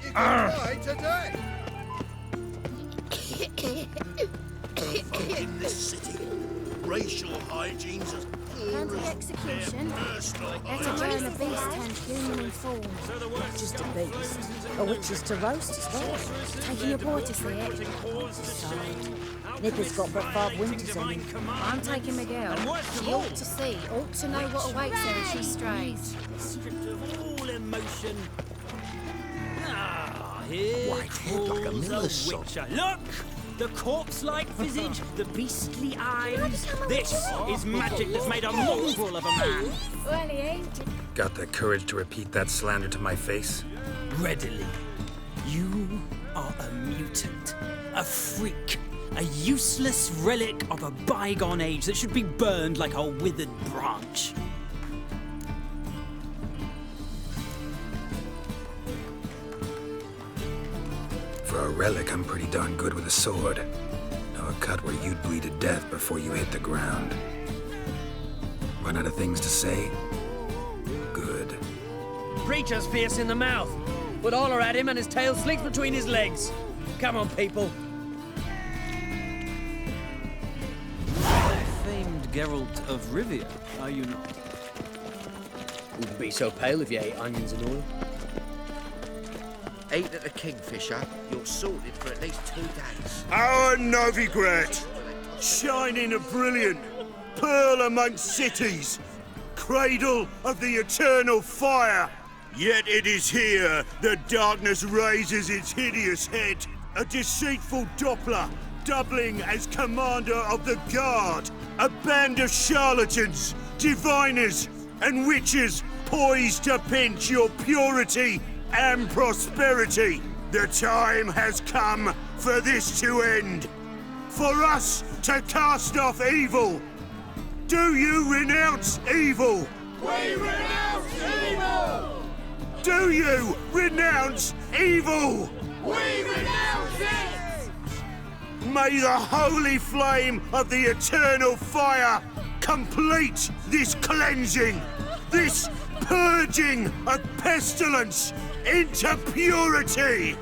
you can try today. In this city, racial hygiene's as poor And the as execution. personal Let a burn a beast turned human in form. Not just a beast. A witch is to roast as well. Taking your boy to see it. Decide. Nipper's got but 5 winters on him. I'm taking Miguel. She ought to see, ought to know what awaits her if she strays. Stripped of all emotion. Ah, here White head like a crawls miller's son. witcher. Look! The corpse-like visage, the beastly eyes. This is magic that's made a mongrel of a man. Well, he ain't. Got the courage to repeat that slander to my face? Readily. You are a mutant, a freak, a useless relic of a bygone age that should be burned like a withered branch. For a relic, I'm pretty darn good with a sword. Know a cut where you'd bleed to death before you hit the ground. Run out of things to say? Good. Preacher's fierce in the mouth, but all are at him and his tail slinks between his legs. Come on, people. Famed Geralt of Rivia, are you not? Wouldn't be so pale if you ate onions and oil. Eat at the Kingfisher, you're sorted for at least 2 days. Our Novigrad, shining and brilliant, pearl amongst cities, cradle of the eternal fire. Yet it is here that darkness raises its hideous head, a deceitful Doppler, doubling as commander of the guard, a band of charlatans, diviners, and witches poised to pinch your purity and prosperity. The time has come for this to end. For us to cast off evil. Do you renounce evil? We renounce evil! Do you renounce evil? We renounce it! May the holy flame of the eternal fire complete this cleansing, this purging of pestilence into purity!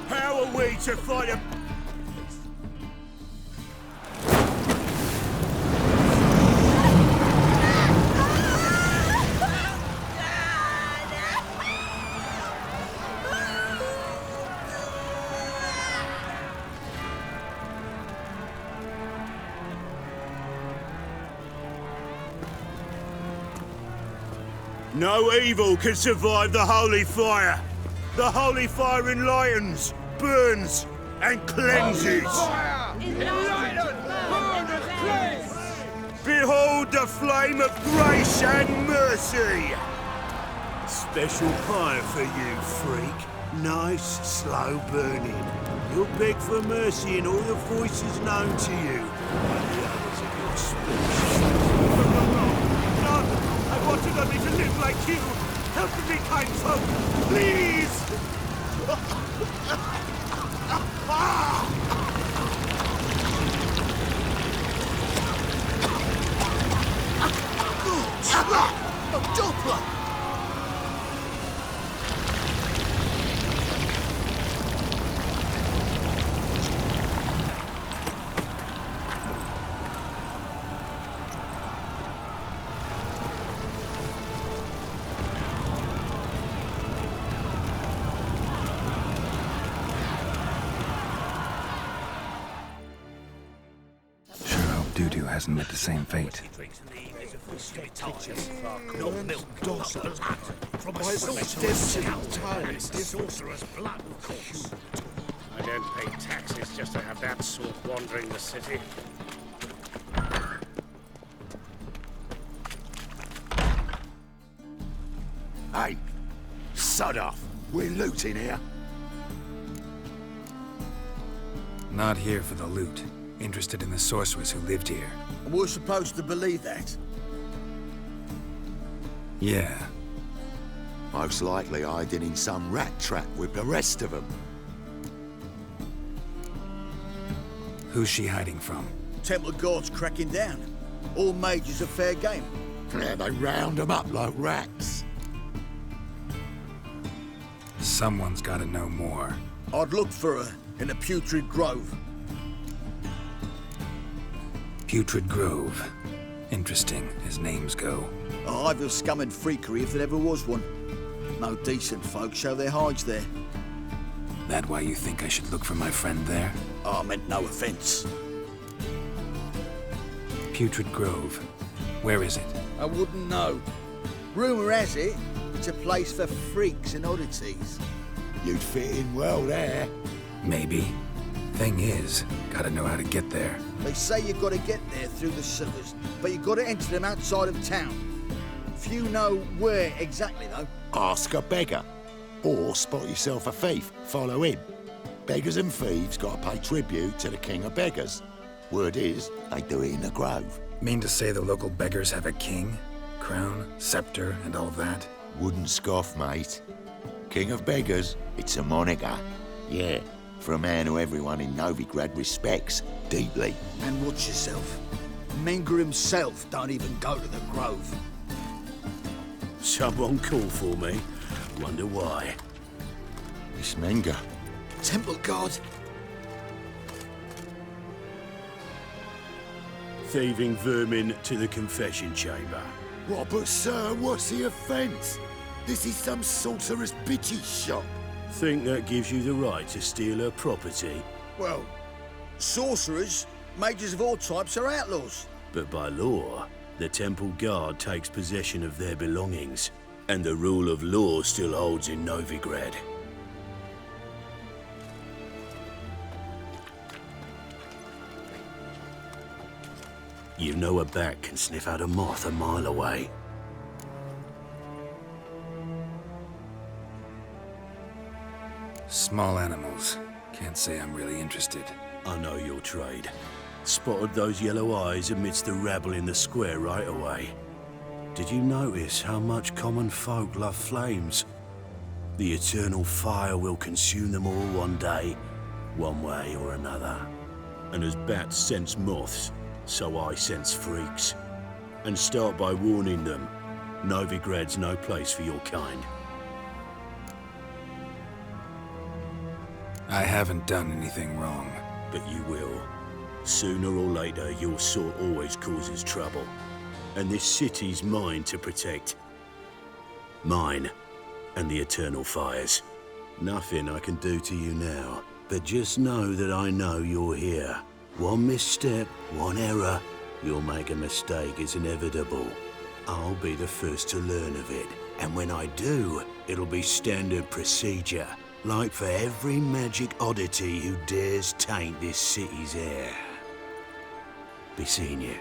How are we to fight a... No evil can survive the holy fire. The holy fire enlightens, burns, and cleanses. Behold the flame of grace and mercy. Special fire for you, freak. Nice, slow burning. You'll beg for mercy in all the voices known to you by the others of your species. I wanted only to live like you. Help me, kind folk, please! A Doppler! Doo-doo hasn't met the same fate. No milk, dossers. From a sorcerer's blood, of course. I don't pay taxes just to have that sort wandering the city. Hey, sod off. We're looting here. Not here for the loot. Interested in the sorceress who lived here. And we're supposed to believe that? Yeah. Most likely hiding in some rat trap with the rest of them. Who's she hiding from? Temple Guard's cracking down. All mages are fair game. Yeah, they round them up like rats. Someone's gotta know more. I'd look for her in the Putrid Grove. Putrid Grove. Interesting, as names go. A hive of scum and freakery if there ever was one. No decent folk show their hides there. That why you think I should look for my friend there? I meant no offence. Putrid Grove. Where is it? I wouldn't know. Rumour has it, it's a place for freaks and oddities. You'd fit in well there. Maybe. Thing is, gotta know how to get there. They say you've got to get there through the sewers, but you've got to enter them outside of town. Few know where exactly, though. Ask a beggar. Or spot yourself a thief. Follow him. Beggars and thieves got to pay tribute to the King of Beggars. Word is, they do it in the Grove. Mean to say the local beggars have a king? Crown, scepter, and all that? Wouldn't scoff, mate. King of Beggars, it's a moniker. Yeah, for a man who everyone in Novigrad respects deeply. And watch yourself. Menger himself don't even go to the Grove. Someone called for me. Wonder why. It's Menger. Temple Guard. Thieving vermin to the confession chamber. What, but sir, what's the offence? This is some sorcerer's bitchy shop. Think that gives you the right to steal her property? Well, sorcerers, mages of all types are outlaws. But by law, the temple guard takes possession of their belongings, and the rule of law still holds in Novigrad. You know a bat can sniff out a moth a mile away. Small animals. Can't say I'm really interested. I know your trade. Spotted those yellow eyes amidst the rabble in the square right away. Did you notice how much common folk love flames? The eternal fire will consume them all one day, one way or another. And as bats sense moths, so I sense freaks. And start by warning them, Novigrad's no place for your kind. I haven't done anything wrong. But you will. Sooner or later, your sort always causes trouble. And this city's mine to protect. Mine and the eternal fires. Nothing I can do to you now, but just know that I know you're here. One misstep, one error, you'll make a mistake, it's inevitable. I'll be the first to learn of it, and when I do, it'll be standard procedure. Like for every magic oddity who dares taint this city's air. Be seeing you.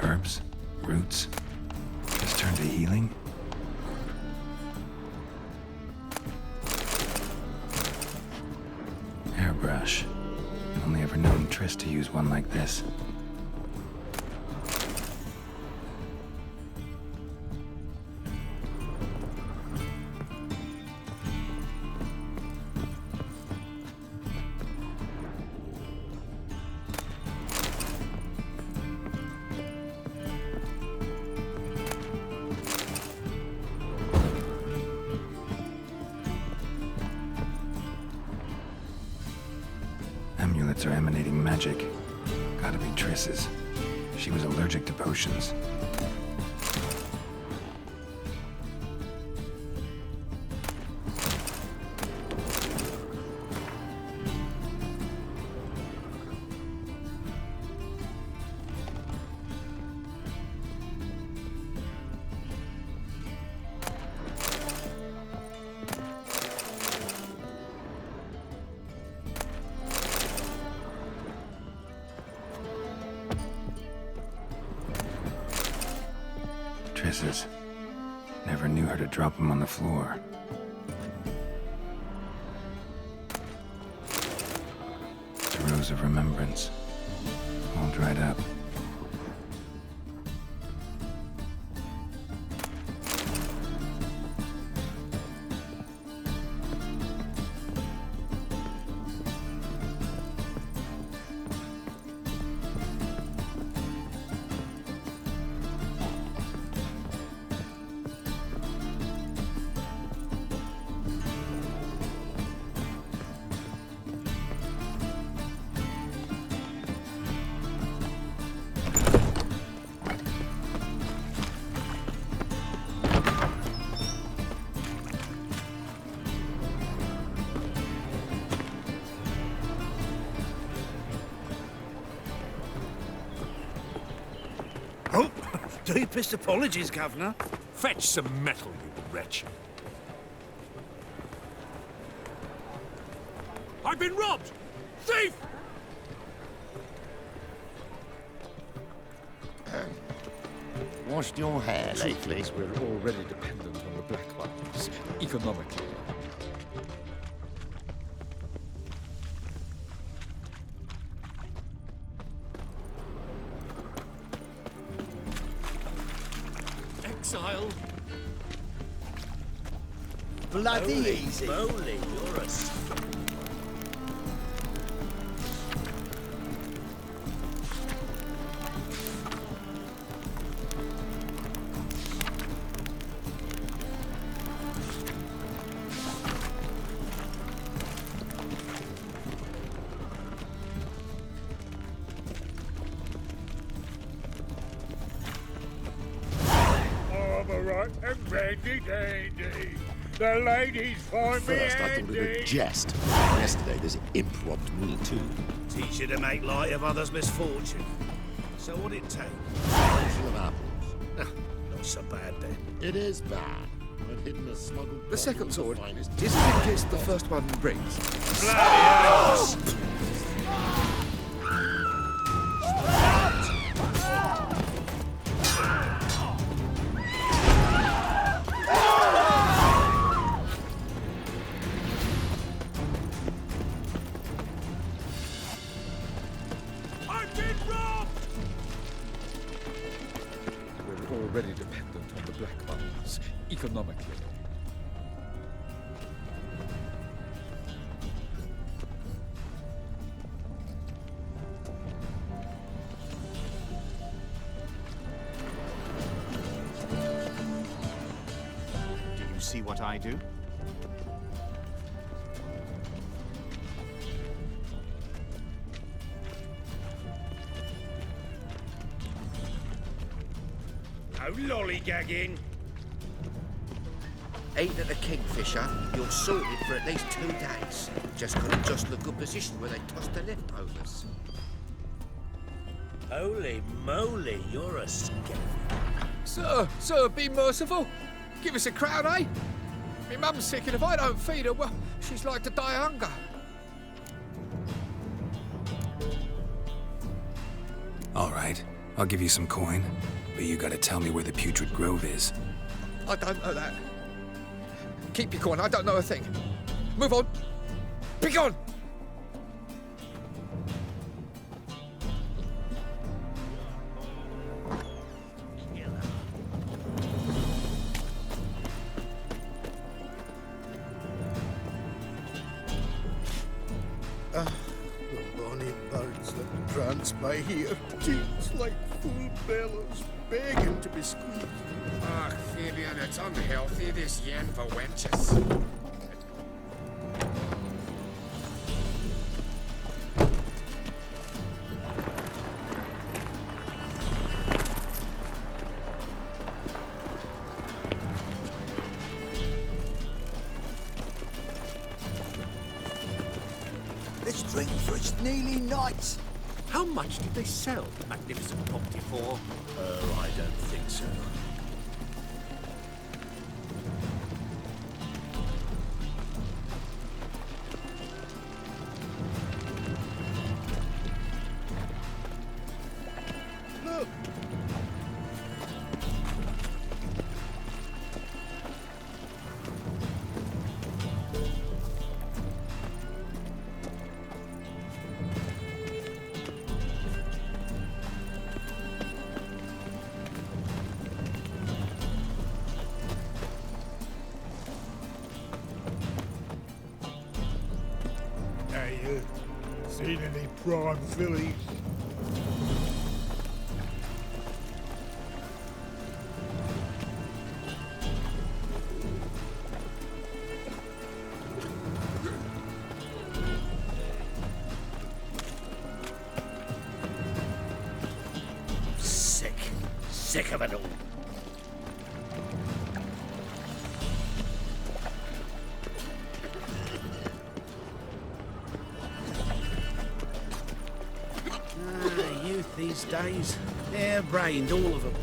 Herbs, roots, just turn to healing. Hairbrush. Only ever known Triss to use one like this. Amulets are emanating magic. Gotta be Triss's. She was allergic to potions. kisses. Never knew her to drop them on the floor. The rose of remembrance, all dried up. Oh, deepest apologies, Governor. Fetch some metal, you wretch. I've been robbed! Thief! Washed your hair lately? We're already dependent on the black ones, economically. Exile. Bloody easy. Moly, you're a... Right and ready, dandy. The ladies find First, me I thought handy. it a jest. Yesterday, this imp robbed me too. Teach you to make light of others' misfortune. So what'd it take? Bushel of apples. Not so bad then. It is bad. I've hidden a smuggled... The second bottle sword of the finest... isn't in case the first one breaks. Bloody hell! I've been robbed! We're already dependent on the black ones, economically. Do you see what I do? No lollygagging. Ain't at a kingfisher, you're sorted for at least 2 days. Just got to just the good position where they toss the leftovers. Holy moly, you're a scav. Sir, be merciful. Give us a crown, eh? My mum's sick, and if I don't feed her, well, she's like to die of hunger. All right, I'll give you some coin, but you gotta tell me where the Putrid Grove is. I don't know that. Keep your coin, I don't know a thing. Move on. Be gone! The bonny birds that prance by here, cheeks like full bellows, begging to be squeezed. Ah, Fabian, it's unhealthy, this yen for wenches. Let's drink for it's nearly night. How much did they sell the magnificent property for? I don't think so. Look! Seen any prime fillies? Sick of it all. Youth these days, hair-brained, all of them.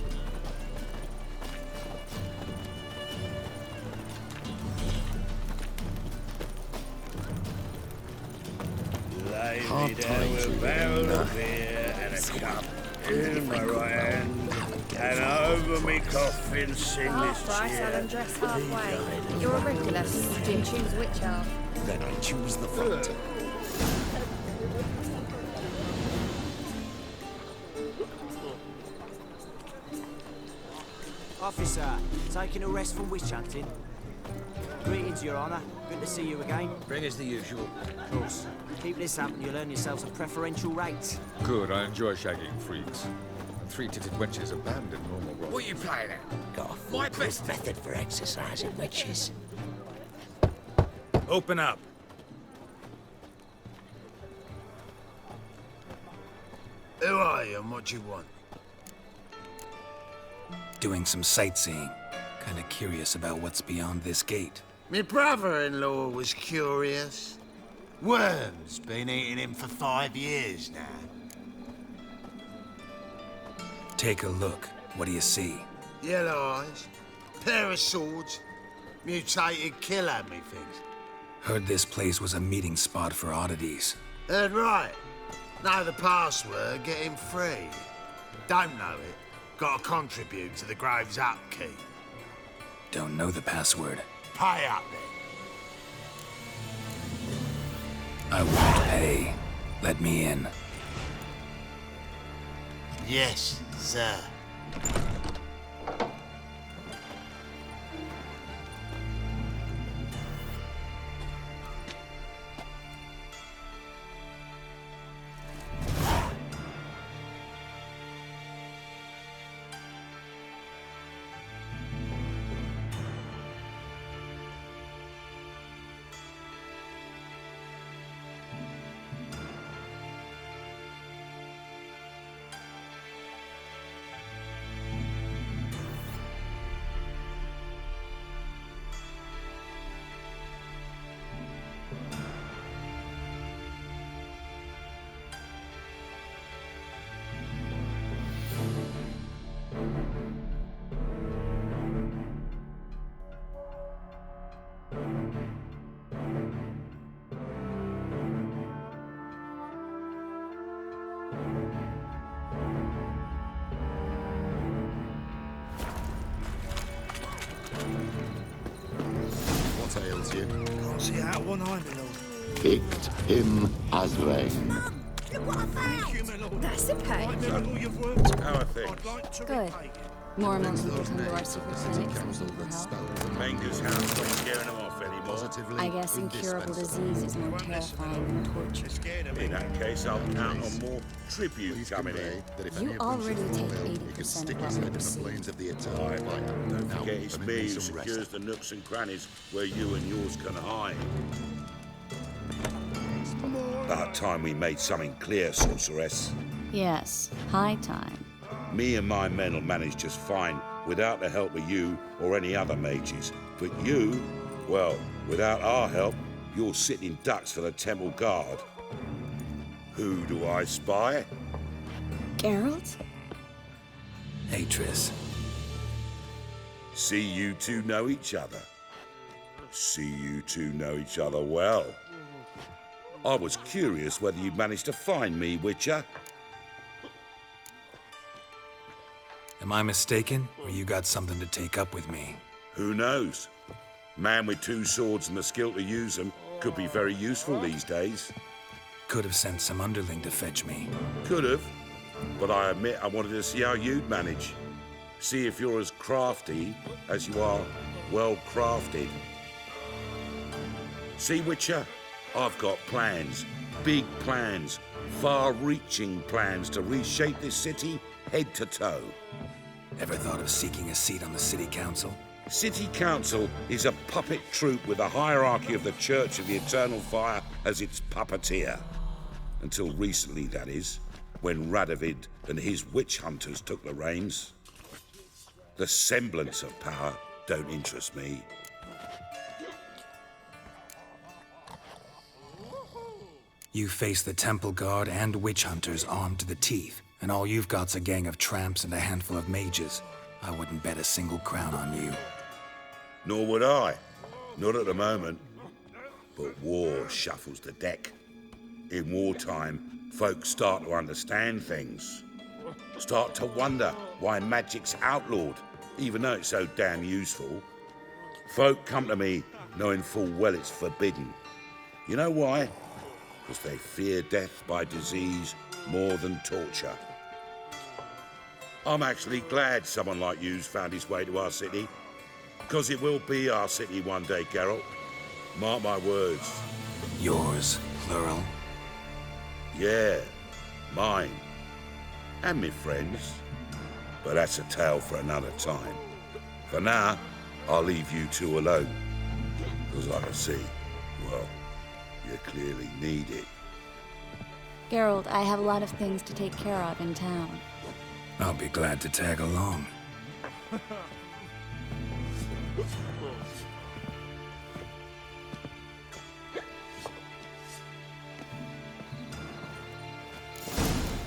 Lay me down with a barrel of beer and a cup in my right hand, and over me coffin sing Half this price, I'll cheer. undress halfway. You're a ridiculous. Do you choose which half? Then I choose the front. Officer, taking a rest from witch hunting. Greetings, Your Honour. Good to see you again. Bring us the usual. Of course. Keep this up and you'll earn yourselves a preferential rate. Good, I enjoy shagging freaks. And three-titted wenches abandon normal roles. What are you playing at? Got a My foolproof best method for exercising witches. Open up. Who are you and what do you want? Doing some sightseeing. Kinda curious about what's beyond this gate. My brother-in-law was curious. Worms been eating him for 5 years now. Take a look. What do you see? Yellow eyes, pair of swords, mutated killer, methinks. Heard this place was a meeting spot for oddities. Heard right. Know the password, get him free. Don't know it, gotta contribute to the Grave's upkeep. Don't know the password. Pay up then. I won't pay. Let me in. Yes, sir. What ails you? Can't see out one eye, my lord. Picked him as rain. That's a pay. How are things? Good. More and more people come to our secret clinics looking for help. Menger's house not scaring them off anymore. I guess incurable disease is more terrifying than torture. In that case, I'll count on more tribute coming in. You already take 80% of what we receive. Of the eternal fire. Don't forget it's me who secures the nooks and crannies where you and yours can hide. About time we made something clear, sorceress. Yes, high time. Me and my men will manage just fine without the help of you or any other mages. But you, well, without our help, you're sitting ducks for the temple guard. Who do I spy? Geralt? Hey, Triss. See you two know each other. See you two know each other well. I was curious whether you'd managed to find me, Witcher. Am I mistaken, or you got something to take up with me? Who knows? Man with two swords and the skill to use them could be very useful these days. Could have sent some underling to fetch me. Could have, but I admit I wanted to see how you'd manage. See if you're as crafty as you are well crafted. See, Witcher, I've got plans, Big plans, far-reaching plans to reshape this city head to toe. Ever thought of seeking a seat on the city council? City Council is a puppet troupe with a hierarchy of the Church of the Eternal Fire as its puppeteer. Until recently, that is, when Radovid and his witch hunters took the reins. The semblance of power don't interest me. You face the Temple Guard and witch hunters armed to the teeth, and all you've got's a gang of tramps and a handful of mages. I wouldn't bet a single crown on you. Nor would I. Not at the moment. But war shuffles the deck. In wartime, folks start to understand things. Start to wonder why magic's outlawed, even though it's so damn useful. Folk come to me knowing full well it's forbidden. You know why? Because they fear death by disease more than torture. I'm actually glad someone like you's found his way to our city. Because it will be our city one day, Geralt. Mark my words. Yours, plural? Yeah, mine. And me friends. But that's a tale for another time. For now, I'll leave you two alone. Because I can see, well, you clearly need it. Geralt, I have a lot of things to take care of in town. I'll be glad to tag along.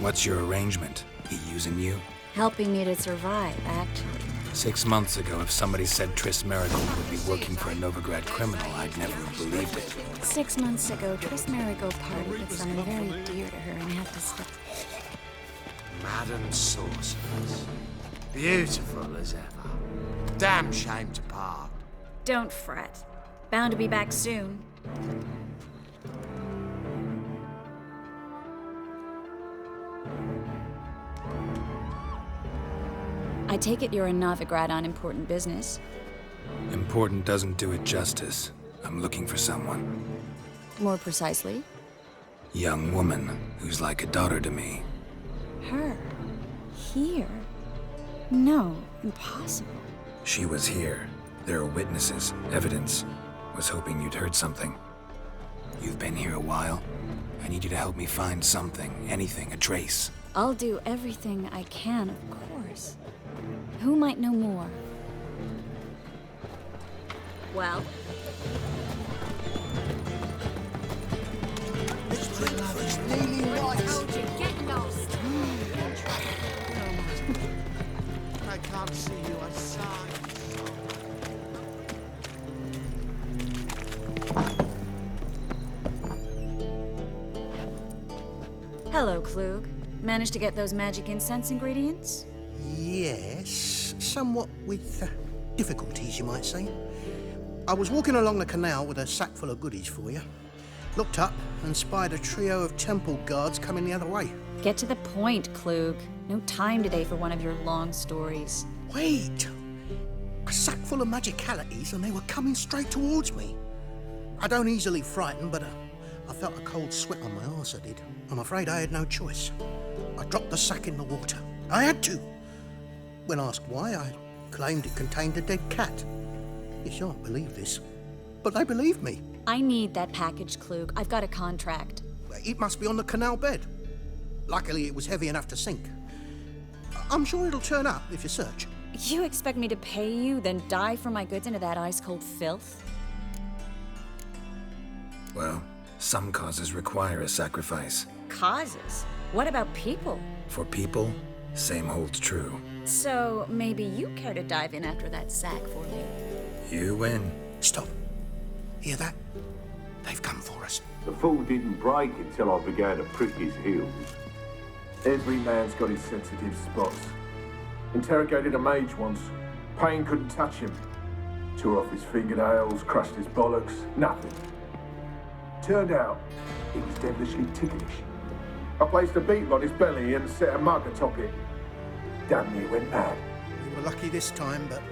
What's your arrangement? He using you? Helping me to survive, actually. 6 months ago, if somebody said Triss Merigold would be working for a Novigrad criminal, I'd never have believed it. 6 months ago, Triss Merigold parted with someone very dear to her and had to step. Madam sorceress. Beautiful as ever. Damn shame to part. Don't fret. Bound to be back soon. I take it you're a Novigrad on important business. Important doesn't do it justice. I'm looking for someone. More precisely? Young woman who's like a daughter to me. Her? Here? No, impossible. She was here. There are witnesses, evidence. Was hoping you'd heard something. You've been here a while. I need you to help me find something, anything, a trace. I'll do everything I can, of course. Who might know more? Well? This drink is nearly right. Told you, get lost. I can't see you outside. Hello, Klug. Managed to get those magic incense ingredients? Yes, somewhat with difficulties, you might say. I was walking along the canal with a sack full of goodies for you. Looked up and spied a trio of temple guards coming the other way. Get to the point, Klug. No time today for one of your long stories. Wait! A sack full of magicalities and they were coming straight towards me. I don't easily frighten, but I felt a cold sweat on my arse, I did. I'm afraid I had no choice. I dropped the sack in the water. I had to. When asked why, I claimed it contained a dead cat. You shan't believe this, but they believed me. I need that package, Klug. I've got a contract. It must be on the canal bed. Luckily, it was heavy enough to sink. I'm sure it'll turn up if you search. You expect me to pay you, then dive for my goods into that ice-cold filth? Well, some causes require a sacrifice. Causes? What about people? For people, same holds true. So, maybe you care to dive in after that sack for me? You win. Stop. Hear that? They've come for us. The fall didn't break until I began to prick his heels. Every man's got his sensitive spots. Interrogated a mage once. Pain couldn't touch him. Tore off his fingernails, crushed his bollocks, nothing. Turned out, he was devilishly ticklish. I placed a beetle on his belly and set a mug atop it. Damn near went mad. You were lucky this time, but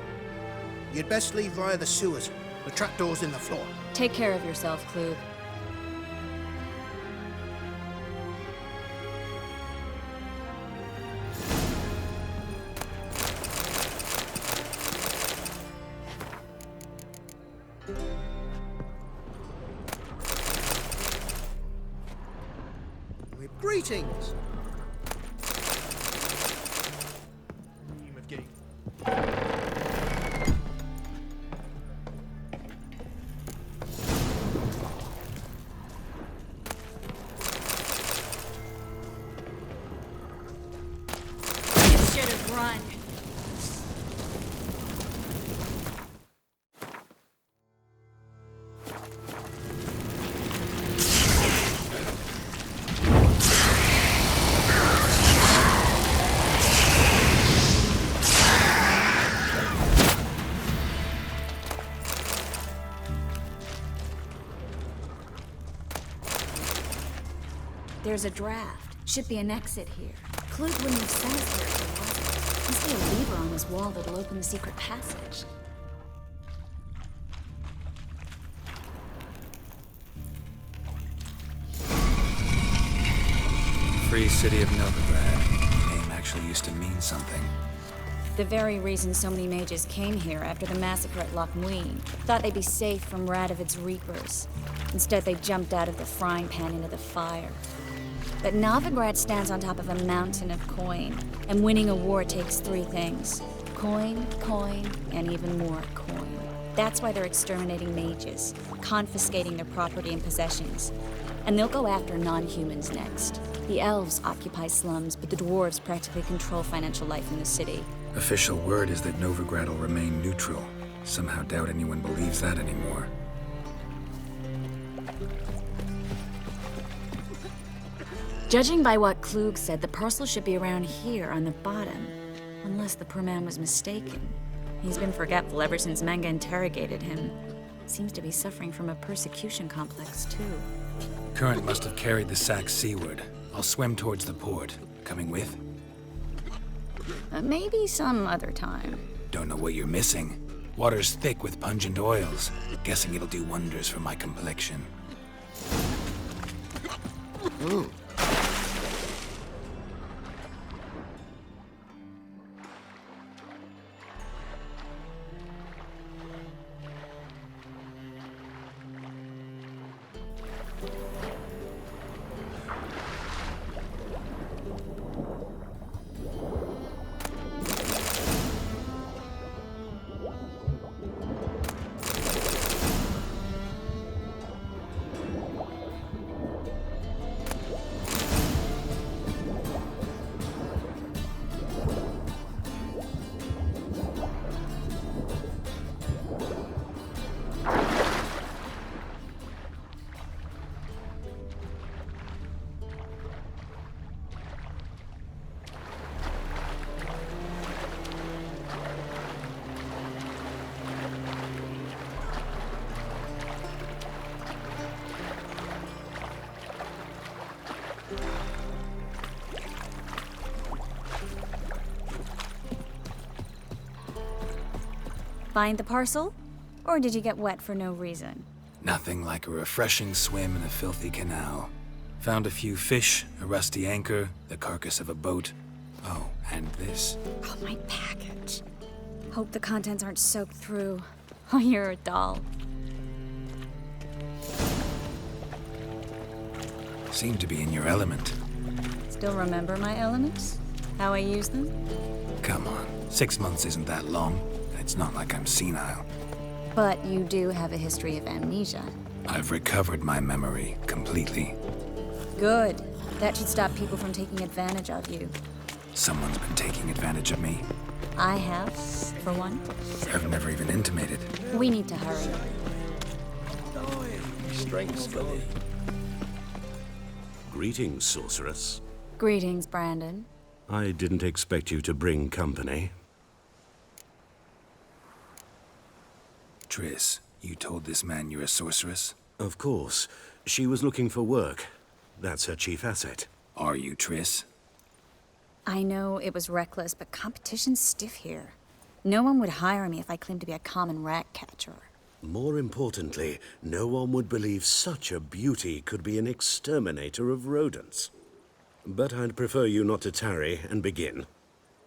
you'd best leave via the sewers. The trapdoor's in the floor. Take care of yourself, Klug. Greetings. You should have run. There's a draft. Should be an exit here. Clute wouldn't have sent us here if there wasn't. Must be a lever on this wall that'll open the secret passage. Free city of Novigrad. The name actually used to mean something. The very reason so many mages came here after the massacre at Loch Muin. Thought they'd be safe from Radovid's reapers. Instead, they jumped out of the frying pan into the fire. But Novigrad stands on top of a mountain of coin, and winning a war takes three things. Coin, coin, and even more coin. That's why they're exterminating mages, confiscating their property and possessions. And they'll go after non-humans next. The elves occupy slums, but the dwarves practically control financial life in the city. Official word is that Novigrad will remain neutral. Somehow doubt anyone believes that anymore. Judging by what Klug said, the parcel should be around here on the bottom. Unless the poor man was mistaken. He's been forgetful ever since Manga interrogated him. Seems to be suffering from a persecution complex, too. Current must have carried the sack seaward. I'll swim towards the port. Coming with? Maybe some other time. Don't know what you're missing. Water's thick with pungent oils. Guessing it'll do wonders for my complexion. Find the parcel? Or did you get wet for no reason? Nothing like a refreshing swim in a filthy canal. Found a few fish, a rusty anchor, the carcass of a boat. Oh, and this. Oh, my package. Hope the contents aren't soaked through. Oh, you're a doll. Seem to be in your element. Still remember my elements? How I use them? Come on, 6 months isn't that long. It's not like I'm senile. But you do have a history of amnesia. I've recovered my memory completely. Good. That should stop people from taking advantage of you. Someone's been taking advantage of me. I have, for one. I've never even intimated. We need to hurry. Strength's gone. Greetings, sorceress. Greetings, Brandon. I didn't expect you to bring company. Triss, you told this man you're a sorceress? Of course. She was looking for work. That's her chief asset. Are you, Triss? I know it was reckless, but competition's stiff here. No one would hire me if I claimed to be a common rat catcher. More importantly, no one would believe such a beauty could be an exterminator of rodents. But I'd prefer you not to tarry and begin.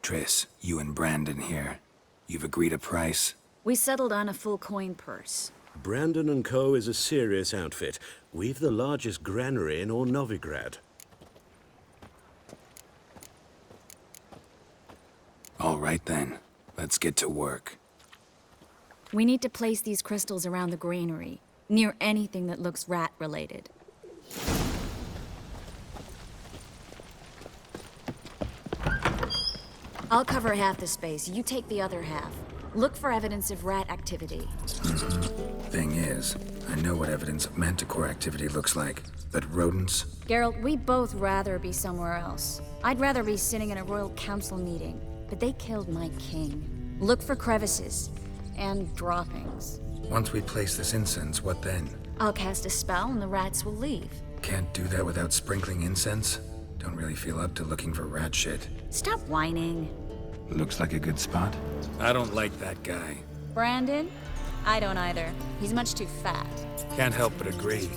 Triss, you and Brandon here. You've agreed a price? We settled on a full coin purse. Brandon & Co. is a serious outfit. We've the largest granary in all Novigrad. All right then, let's get to work. We need to place these crystals around the granary, near anything that looks rat-related. I'll cover half the space, you take the other half. Look for evidence of rat activity. Thing is, I know what evidence of manticore activity looks like, but rodents? Geralt, we'd both rather be somewhere else. I'd rather be sitting in a royal council meeting, but they killed my king. Look for crevices and droppings. Once we place this incense, what then? I'll cast a spell and the rats will leave. Can't do that without sprinkling incense? Don't really feel up to looking for rat shit. Stop whining. Looks like a good spot. I don't like that guy. Brandon? I don't either. He's much too fat. Can't help but agree.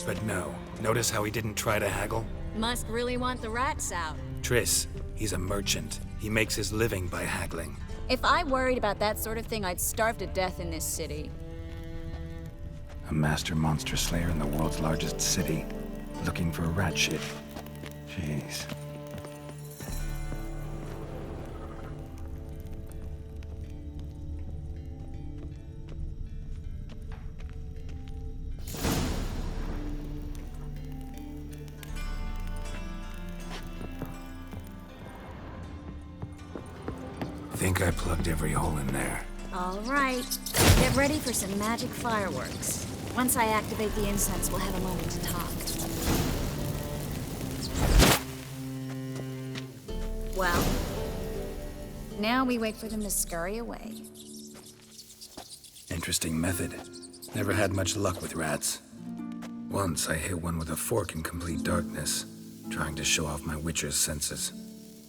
But no, notice how he didn't try to haggle? Must really want the rats out. Triss, he's a merchant. He makes his living by haggling. If I worried about that sort of thing, I'd starve to death in this city. A master monster slayer in the world's largest city, looking for rat shit. Jeez. Think I plugged every hole in there. All right. Get ready for some magic fireworks. Once I activate the incense, we'll have a moment to talk. Well, now we wait for them to scurry away. Interesting method. Never had much luck with rats. Once I hit one with a fork in complete darkness, trying to show off my witcher's senses.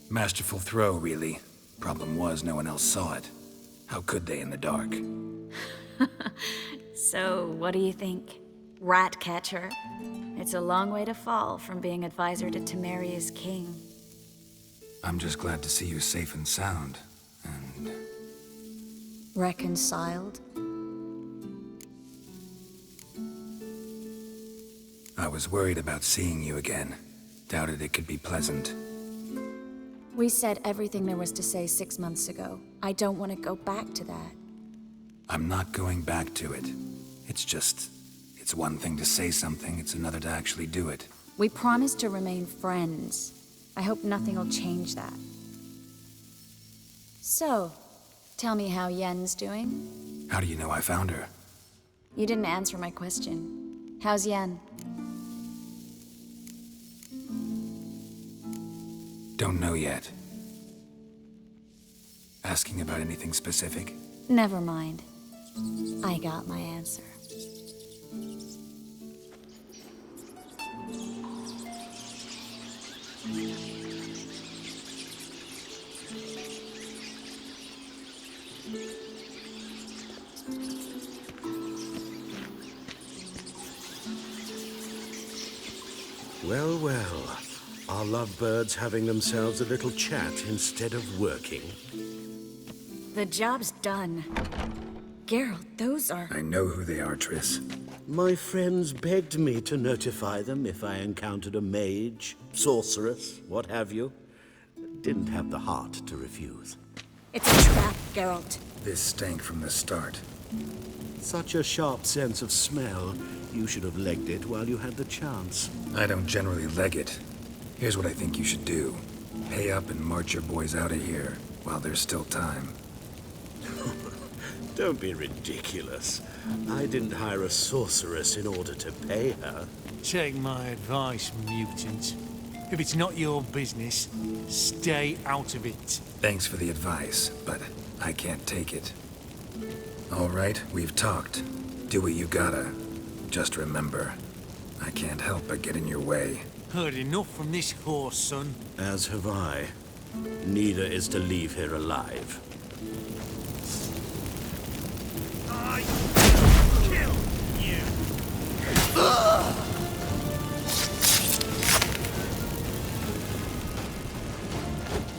Masterful throw, really. Problem was, no one else saw it. How could they in the dark? So, what do you think? Rat catcher? It's a long way to fall from being advisor to Temeria's king. I'm just glad to see you safe and sound, and... Reconciled? I was worried about seeing you again. Doubted it could be pleasant. We said everything there was to say 6 months ago. I don't want to go back to that. I'm not going back to it. It's just... It's one thing to say something, it's another to actually do it. We promised to remain friends. I hope nothing will change that. So, tell me how Yen's doing? How do you know I found her? You didn't answer my question. How's Yen? Don't know yet. Asking about anything specific? Never mind. I got my answer. Well, well. Are lovebirds having themselves a little chat instead of working? The job's done. Geralt, those are... I know who they are, Triss. My friends begged me to notify them if I encountered a mage, sorceress, what have you. Didn't have the heart to refuse. It's a trap, Geralt. This stank from the start. Such a sharp sense of smell. You should have legged it while you had the chance. I don't generally leg it. Here's what I think you should do. Pay up and march your boys out of here, while there's still time. Don't be ridiculous. I didn't hire a sorceress in order to pay her. Take my advice, mutant. If it's not your business, stay out of it. Thanks for the advice, but I can't take it. All right, we've talked. Do what you gotta. Just remember, I can't help but get in your way. Heard enough from this horse, son. As have I. Neither is to leave here alive. I kill you.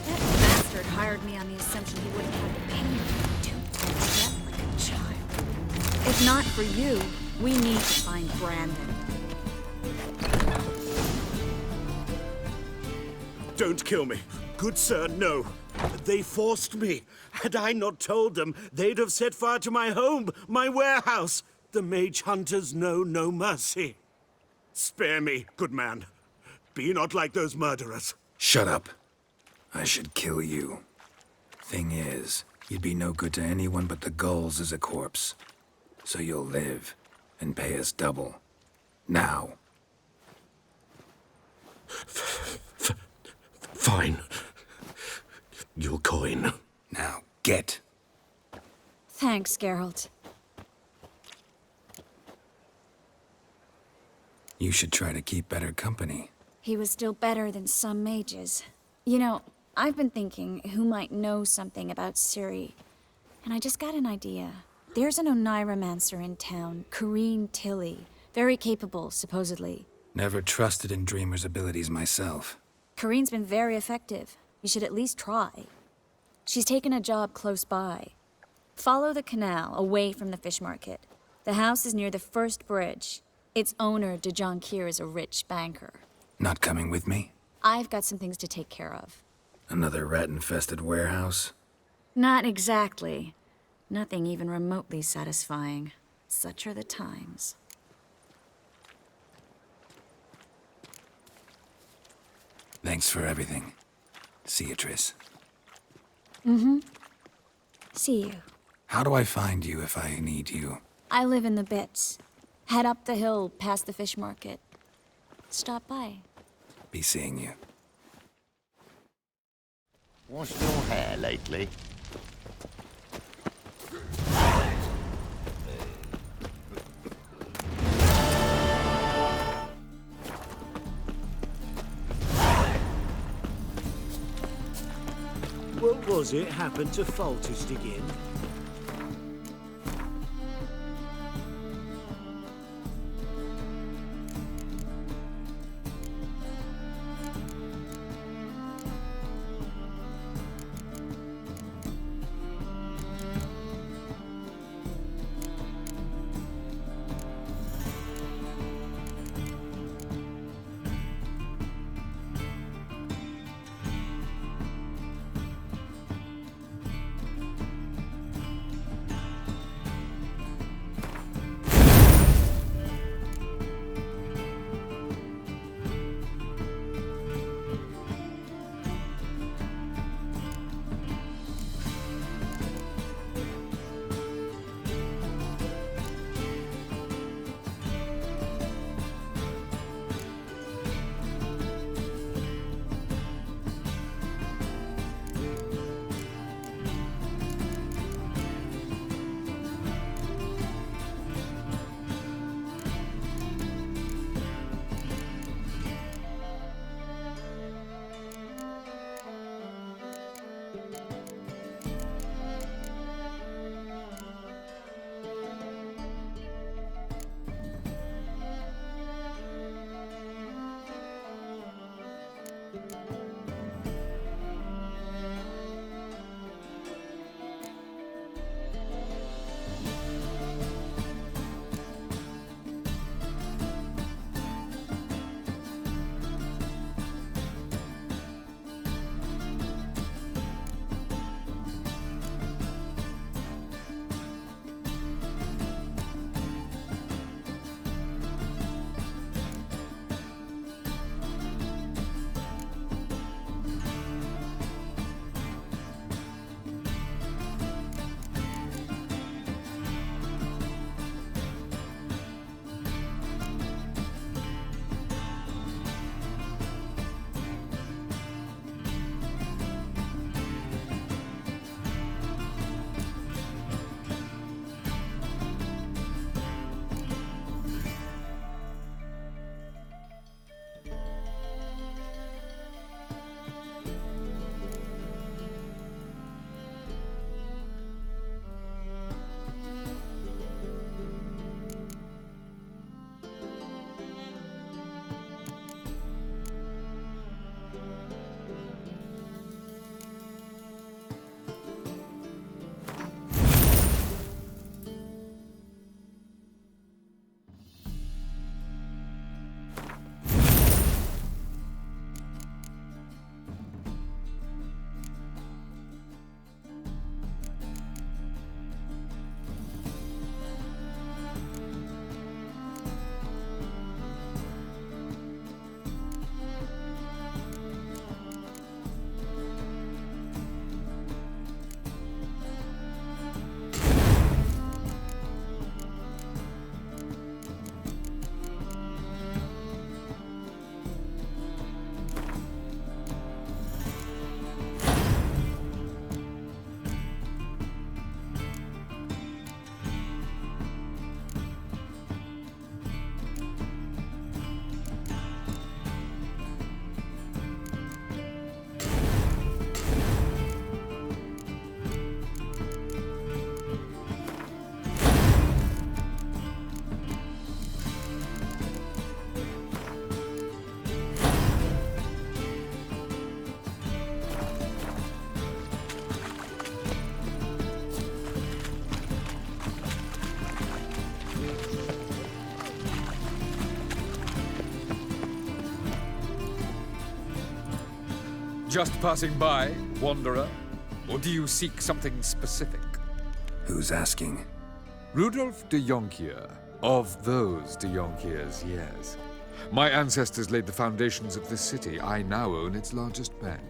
That bastard hired me on the assumption he wouldn't have to pay me to death like a child. If not for you, we need to find Brandon. Don't kill me. Good sir, no. They forced me. Had I not told them, they'd have set fire to my home, my warehouse. The mage hunters know no mercy. Spare me, good man. Be not like those murderers. Shut up. I should kill you. Thing is, you'd be no good to anyone but the gulls as a corpse. So you'll live and pay us double. Now. Fine. Your coin. Now, get. Thanks, Geralt. You should try to keep better company. He was still better than some mages. You know, I've been thinking who might know something about Ciri. And I just got an idea. There's an Oneiromancer in town, Corrine Tilly. Very capable, supposedly. Never trusted in Dreamer's abilities myself. Corrine's been very effective. You should at least try. She's taken a job close by. Follow the canal, away from the fish market. The house is near the first bridge. Its owner, de Jonquier, is a rich banker. Not coming with me? I've got some things to take care of. Another rat-infested warehouse? Not exactly. Nothing even remotely satisfying. Such are the times. Thanks for everything. See you, Triss. Mm-hmm. See you. How do I find you if I need you? I live in the Bits. Head up the hill past the fish market. Stop by. Be seeing you. Washed your hair lately? What was it happened to Foltest again? Just passing by, wanderer? Or do you seek something specific? Who's asking? Rudolf de Jonkier. Of those de Jonkiers, yes. My ancestors laid the foundations of this city. I now own its largest bank.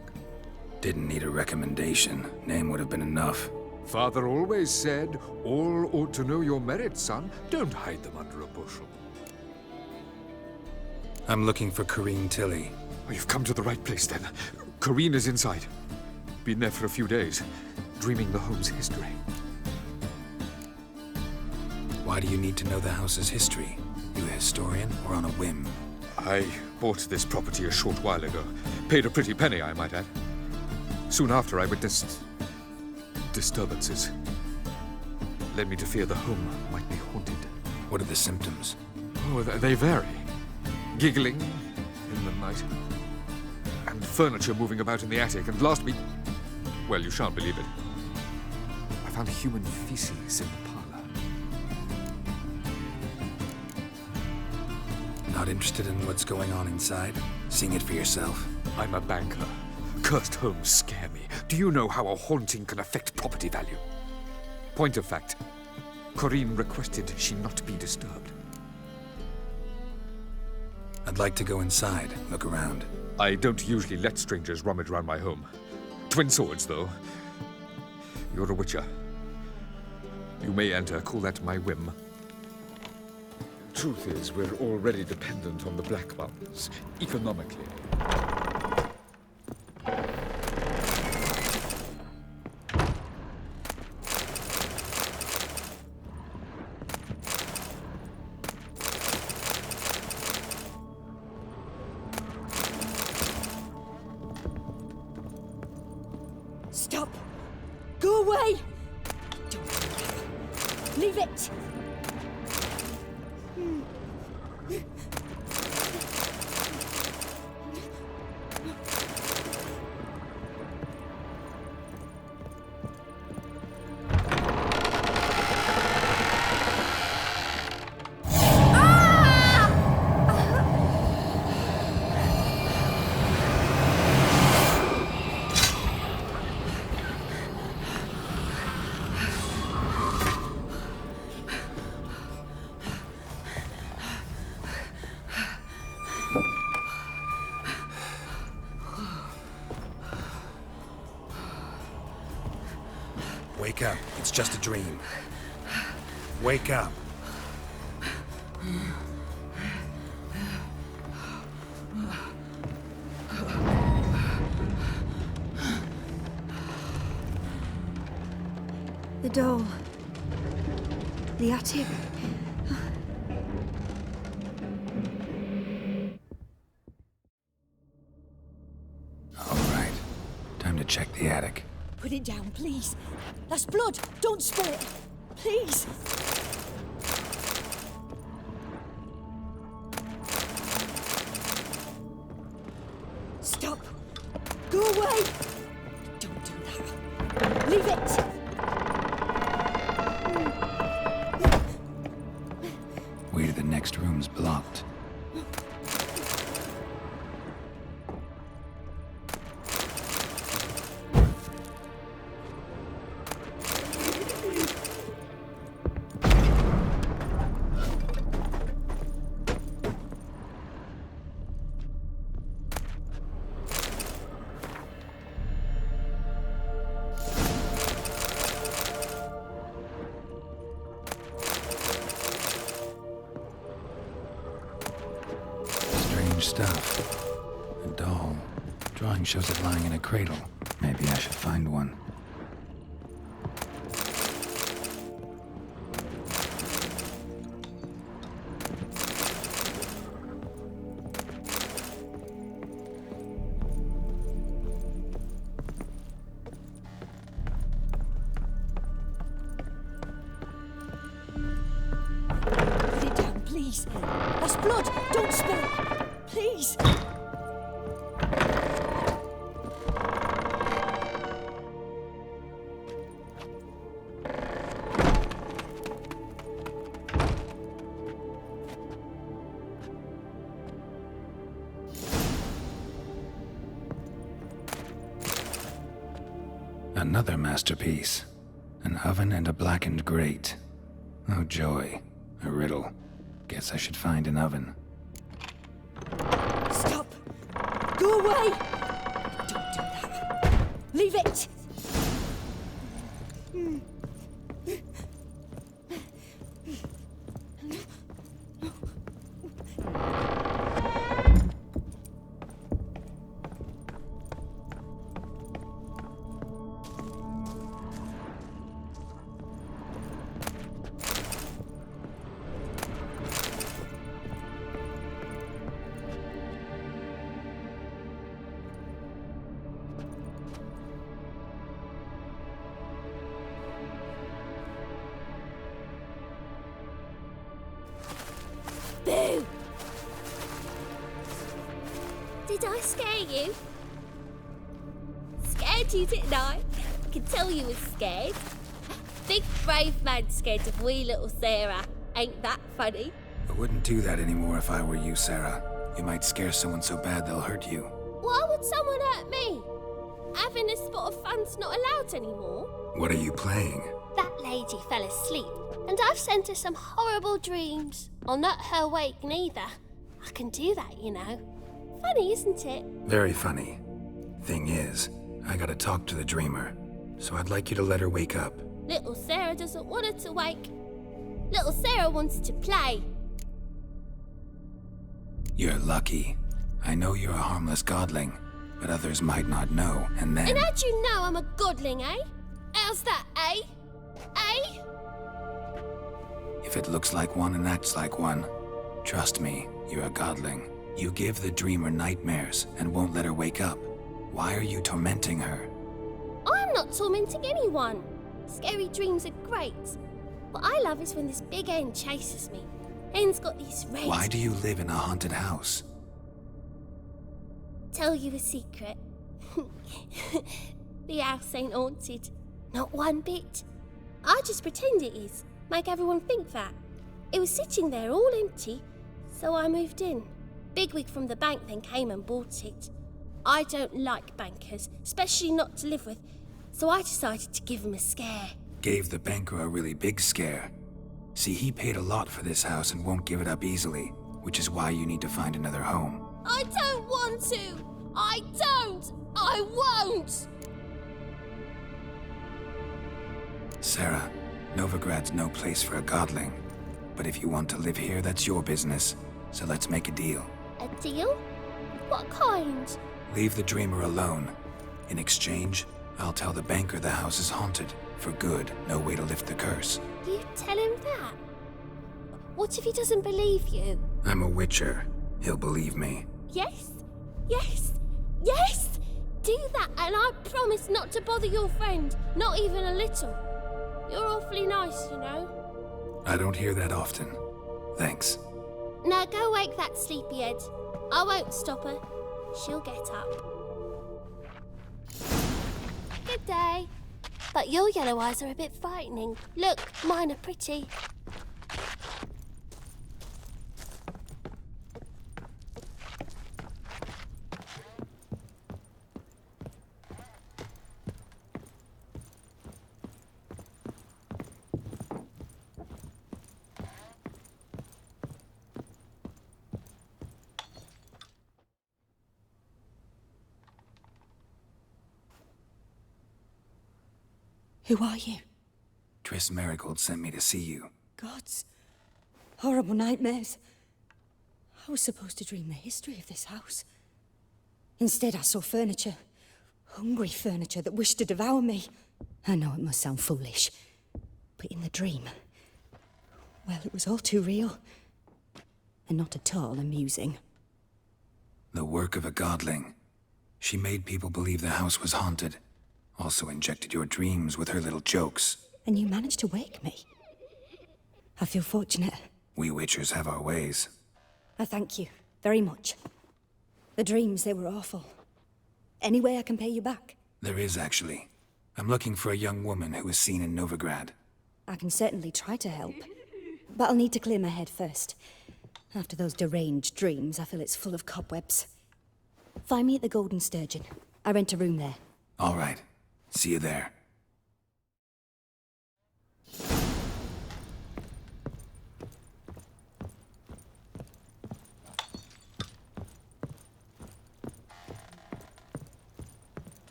Didn't need a recommendation. Name would have been enough. Father always said, all ought to know your merits, son. Don't hide them under a bushel. I'm looking for Corrine Tilly. Oh, you've come to the right place, then. Corrine is inside. Been there for a few days, dreaming the home's history. Why do you need to know the house's history? You a historian or on a whim? I bought this property a short while ago. Paid a pretty penny, I might add. Soon after, I witnessed disturbances. Led me to fear the home might be haunted. What are the symptoms? Oh, they vary. Giggling in the night. And furniture moving about in the attic. And last week... well, you shan't believe it. I found human feces in the parlor. Not interested in what's going on inside? Seeing it for yourself? I'm a banker. Cursed homes scare me. Do you know how a haunting can affect property value? Point of fact, Corrine requested she not be disturbed. I'd like to go inside, look around. I don't usually let strangers rummage around my home. Twin swords, though. You're a witcher. You may enter, call that my whim. Truth is, we're already dependent on the Black Ones, economically. Stop! Go away! Don't leave it! Wake up. It's just a dream. Wake up. The doll. The attic. All right. Time to check the attic. Put it down, please. That's blood. Don't spill it. Please. Stop. Go away. Don't do that. Leave it. Way to the next room's blocked. Stuff. A doll. Drawing shows it lying in a cradle. Maybe I should find one. Put it down, please. That's blood. Don't spill it. Please! Another masterpiece. An oven and a blackened grate. Oh joy. A riddle. Guess I should find an oven. Stop! Go away! Don't do that. Leave it! Boo! Did I scare you? Scared you, didn't I? I can tell you was scared. Big brave man scared of wee little Sarah. Ain't that funny? I wouldn't do that anymore if I were you, Sarah. You might scare someone so bad they'll hurt you. Why would someone hurt me? Having a spot of fun's not allowed anymore. What are you playing? That lady fell asleep, and I've sent her some horrible dreams. I'll not her wake neither. I can do that, you know. Funny, isn't it? Very funny. Thing is, I gotta talk to the dreamer, so I'd like you to let her wake up. Little Sarah doesn't want her to wake. Little Sarah wants to play. You're lucky. I know you're a harmless godling, but others might not know, and then... And how'd you know I'm a godling, eh? How's that, eh? Eh? If it looks like one and acts like one, trust me, you're a godling. You give the dreamer nightmares and won't let her wake up. Why are you tormenting her? I'm not tormenting anyone. Scary dreams are great. What I love is when this big hen chases me. Hen's got these red... Why do you live in a haunted house? Tell you a secret. The house ain't haunted. Not one bit. I just pretend it is. Make everyone think that. It was sitting there all empty, so I moved in. Bigwig from the bank then came and bought it. I don't like bankers, especially not to live with, so I decided to give him a scare. Gave the banker a really big scare. See, he paid a lot for this house and won't give it up easily, which is why you need to find another home. I don't want to! I don't! I won't! Sarah, Novigrad's no place for a godling. But if you want to live here, that's your business. So let's make a deal. A deal? What kind? Leave the dreamer alone. In exchange, I'll tell the banker the house is haunted. For good, no way to lift the curse. You tell him that? What if he doesn't believe you? I'm a witcher. He'll believe me. Yes? Yes? Yes! Do that, and I promise not to bother your friend. Not even a little. You're awfully nice, you know. I don't hear that often. Thanks. Now go wake that sleepyhead. I won't stop her. She'll get up. Good day. But your yellow eyes are a bit frightening. Look, mine are pretty. Who are you? Triss Marigold sent me to see you. Gods. Horrible nightmares. I was supposed to dream the history of this house. Instead, I saw furniture. Hungry furniture that wished to devour me. I know it must sound foolish, but in the dream, well, it was all too real. And not at all amusing. The work of a godling. She made people believe the house was haunted. Also injected your dreams with her little jokes. And you managed to wake me. I feel fortunate. We witchers have our ways. I thank you very much. The dreams, they were awful. Any way I can pay you back? There is, actually. I'm looking for a young woman who was seen in Novigrad. I can certainly try to help. But I'll need to clear my head first. After those deranged dreams, I feel it's full of cobwebs. Find me at the Golden Sturgeon. I rent a room there. All right. See you there.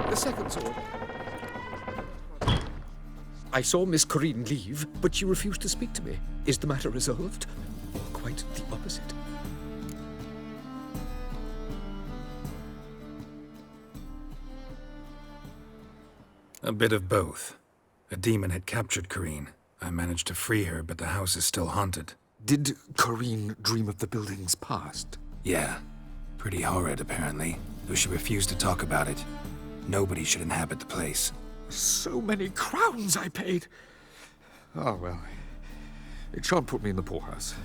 The second sword. I saw Miss Corinne leave, but she refused to speak to me. Is the matter resolved? Or quite the opposite? A bit of both. A demon had captured Corinne. I managed to free her, but the house is still haunted. Did Corinne dream of the building's past? Yeah. Pretty horrid, apparently, though she refused to talk about it. Nobody should inhabit the place. So many crowns I paid. Oh, well. It shan't put me in the poorhouse.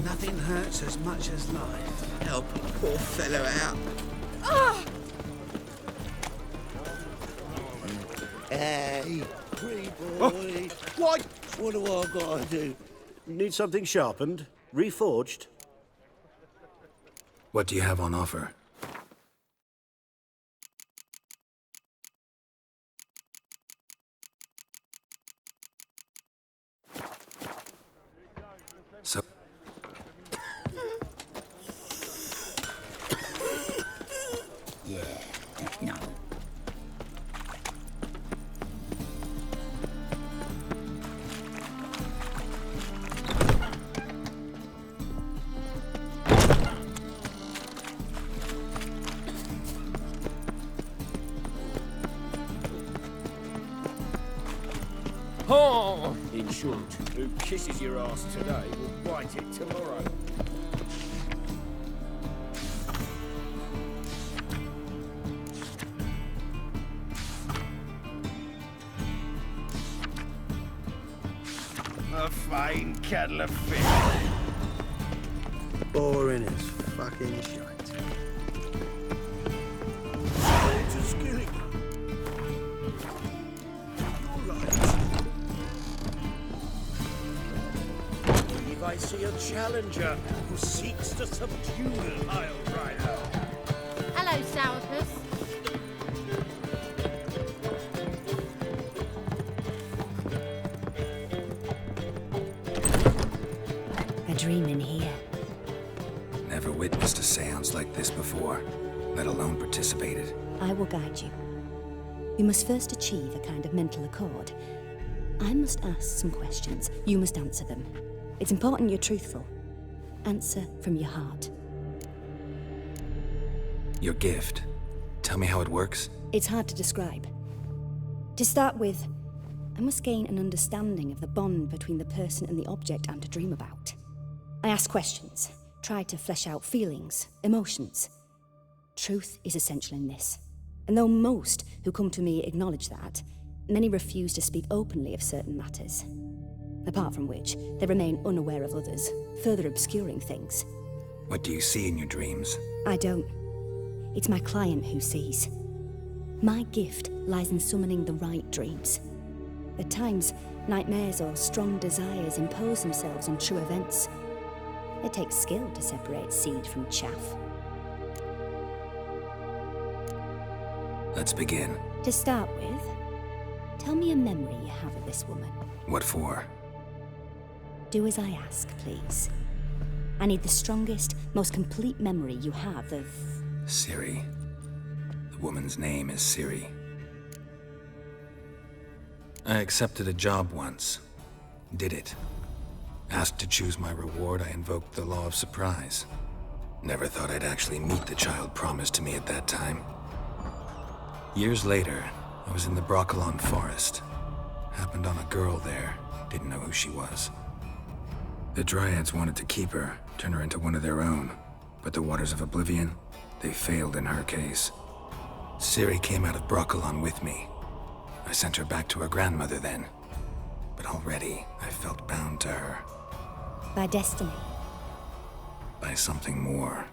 Nothing hurts as much as life. Help a poor fellow out. Hey, pretty boy. Oh, what? What do I gotta do? Need something sharpened? Reforged? What do you have on offer? So... Yeah, no. Oh! In short, who kisses your ass today will bite it tomorrow. A fine kettle of fish. Boring as fucking shite. It's a skillet. If I see a challenger who seeks to subdue the Isle Rider. Hello, Sourpuss. A dream in here. Never witnessed a seance like this before, let alone participated. I will guide you. You must first achieve a kind of mental accord. I must ask some questions. You must answer them. It's important you're truthful. Answer from your heart. Your gift. Tell me how it works. It's hard to describe. To start with, I must gain an understanding of the bond between the person and the object I'm to dream about. I ask questions, try to flesh out feelings, emotions. Truth is essential in this. And though most who come to me acknowledge that, many refuse to speak openly of certain matters. Apart from which, they remain unaware of others, further obscuring things. What do you see in your dreams? I don't. It's my client who sees. My gift lies in summoning the right dreams. At times, nightmares or strong desires impose themselves on true events. It takes skill to separate seed from chaff. Let's begin. To start with, tell me a memory you have of this woman. What for? Do as I ask, please. I need the strongest, most complete memory you have of... Ciri. The woman's name is Ciri. I accepted a job once. Did it. Asked to choose my reward, I invoked the law of surprise. Never thought I'd actually meet the child promised to me at that time. Years later, I was in the Broccolon forest. Happened on a girl there. Didn't know who she was. The Dryads wanted to keep her, turn her into one of their own. But the Waters of Oblivion, they failed in her case. Ciri came out of Broccolon with me. I sent her back to her grandmother then. But already, I felt bound to her. By destiny. By something more.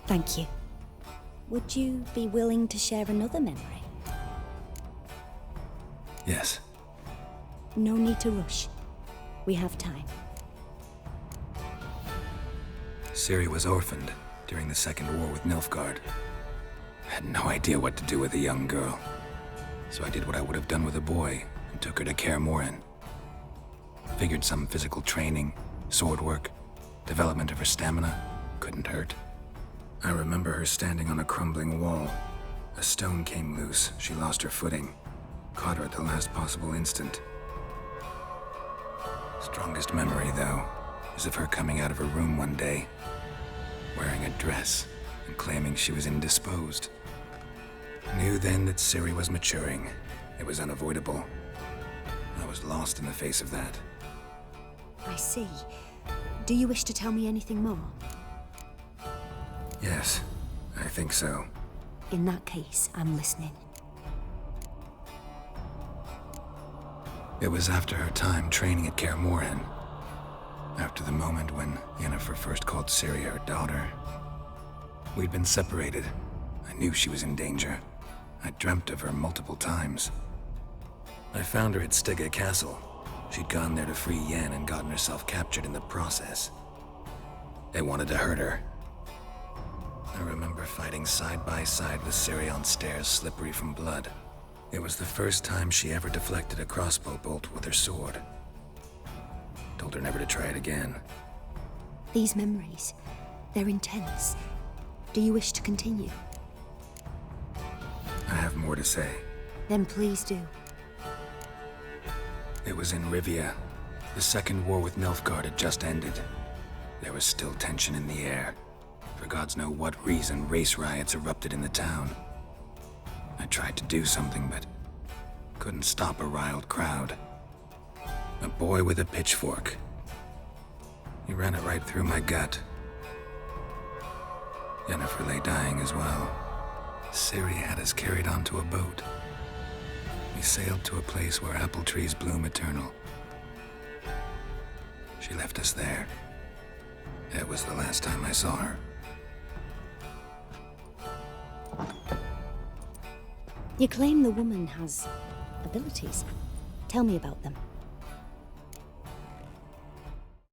Thank you. Would you be willing to share another memory? Yes. No need to rush. We have time. Ciri was orphaned during the Second War with Nilfgaard. I had no idea what to do with a young girl. So I did what I would have done with a boy and took her to Kaer Morhen. Figured some physical training, sword work, development of her stamina couldn't hurt. I remember her standing on a crumbling wall. A stone came loose, she lost her footing. Caught her at the last possible instant. Strongest memory, though, is of her coming out of her room one day, wearing a dress and claiming she was indisposed. Knew then that Ciri was maturing. It was unavoidable. I was lost in the face of that. I see. Do you wish to tell me anything more? Yes, I think so. In that case, I'm listening. It was after her time training at Kaer Morhen. After the moment when Yennefer first called Ciri her daughter. We'd been separated. I knew she was in danger. I dreamt of her multiple times. I found her at Stygga Castle. She'd gone there to free Yen and gotten herself captured in the process. They wanted to hurt her. I remember fighting side by side with Ciri on stairs slippery from blood. It was the first time she ever deflected a crossbow bolt with her sword. Told her never to try it again. These memories, they're intense. Do you wish to continue? I have more to say. Then please do. It was in Rivia. The Second War with Nilfgaard had just ended. There was still tension in the air. For gods know what reason, race riots erupted in the town. I tried to do something, but couldn't stop a riled crowd. A boy with a pitchfork. He ran it right through my gut. Yennefer lay dying as well. Ciri had us carried onto a boat. We sailed to a place where apple trees bloom eternal. She left us there. That was the last time I saw her. You claim the woman has abilities. Tell me about them.